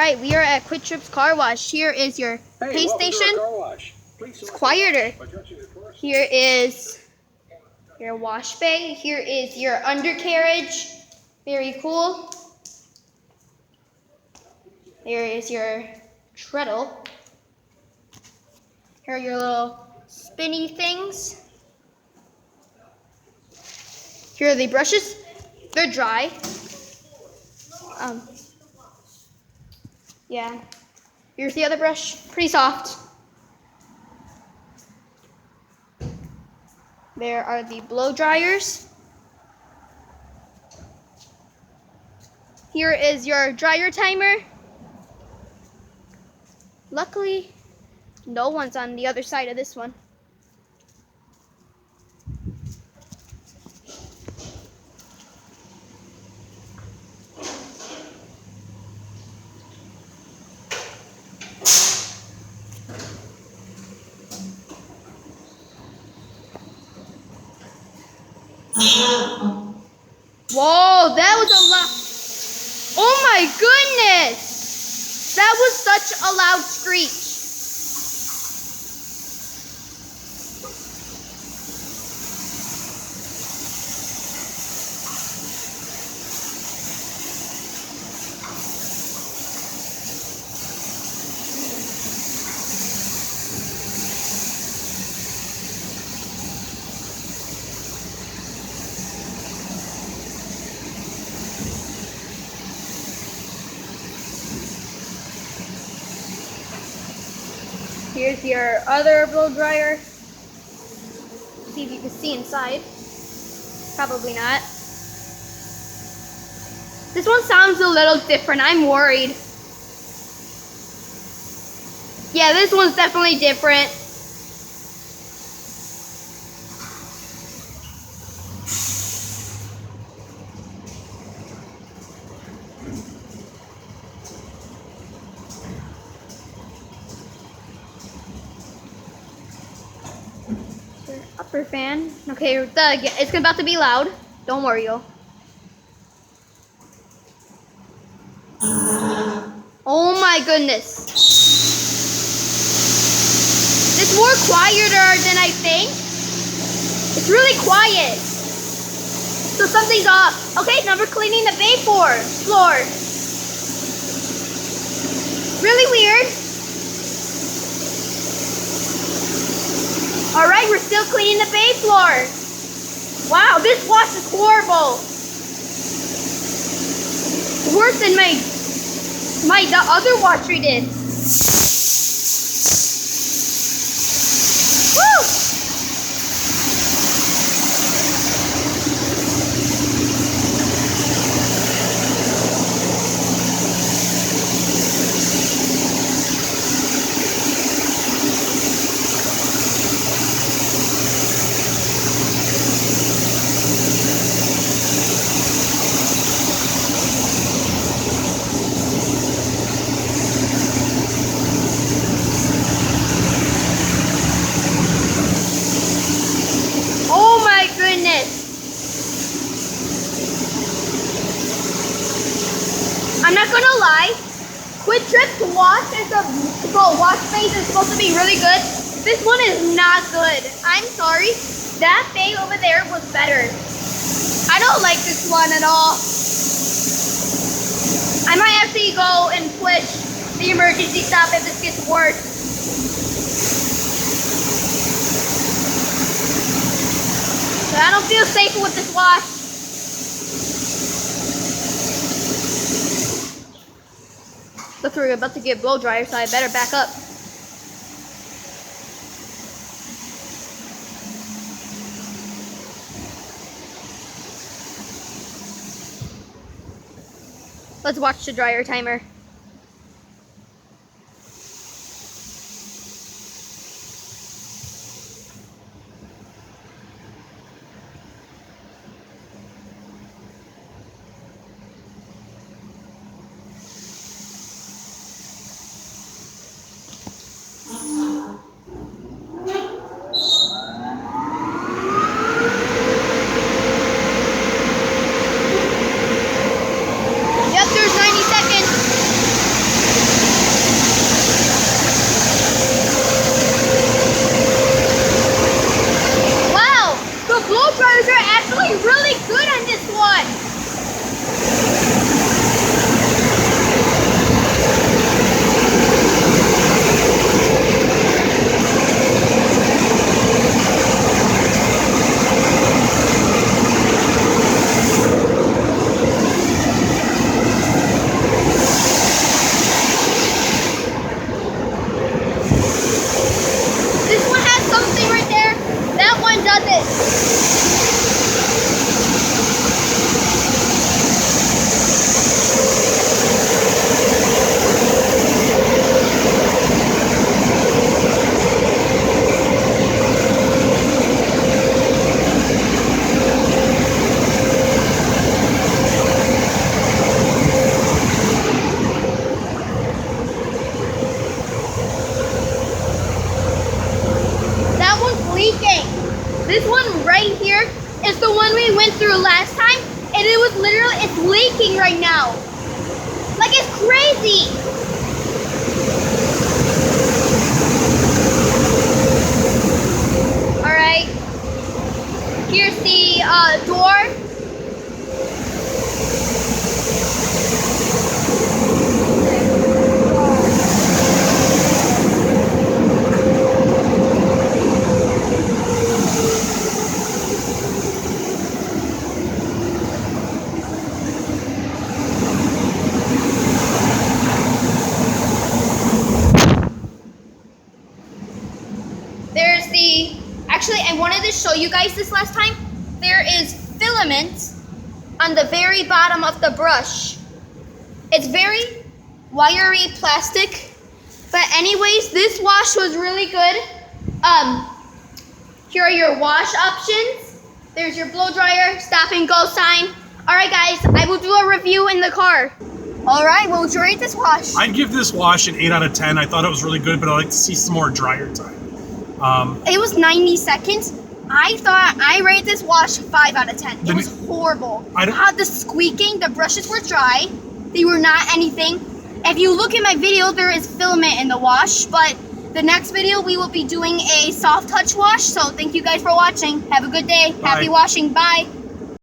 right, we are at Quick Trip's Car Wash. Here is your pay station. It's quieter. Here is your wash bay. Here is your undercarriage. Very cool. There is your treadle. Here are your little spinny things. Here are the brushes. They're dry. Yeah. Here's the other brush. Pretty soft. There are the blow dryers. Here is your dryer timer. Luckily, no one's on the other side of this one. Whoa, that was a lot. Oh my goodness! That was such a loud screech. Here's your other blow dryer. See if you can see inside. Probably not. This one sounds a little different. I'm worried. Yeah, this one's definitely different. Upper fan. Okay, it's about to be loud. Don't worry, yo. Oh my goodness. It's more quieter than I think. It's really quiet. So something's off. Okay, now we're cleaning the bay floor. Really weird. All right, we're still cleaning the bay floor. Wow, this wash is horrible. Worse than the other wash we did. Woo! I'm not gonna lie, Quick Trip to wash wash space is supposed to be really good. This one is not good. I'm sorry. That bay over there was better. I don't like this one at all. I might actually go and push the emergency stop if this gets worse. So I don't feel safe with this wash. Looks like we're about to get blow dryer, so I better back up. Let's watch the dryer timer. Yep, there's 90 seconds. went through last time, and it was literally, it's leaking right now. Like, it's crazy. All right. Here's the door. There's the, actually I wanted to show you guys this last time. There is filament on the very bottom of the brush. It's very wiry plastic. But anyways, this wash was really good. Here are your wash options. There's your blow dryer, stop and go sign. All right guys, I will do a review in the car. All right, what would you rate this wash? I'd give this wash an 8 out of 10. I thought it was really good, but I'd like to see some more dryer time. It was 90 seconds. I rated this wash 5 out of 10. It was horrible. It had the squeaking, the brushes were dry. They were not anything. If you look at my video, there is filament in the wash, but the next video we will be doing a soft touch wash. So thank you guys for watching. Have a good day. Bye. Happy washing. Bye.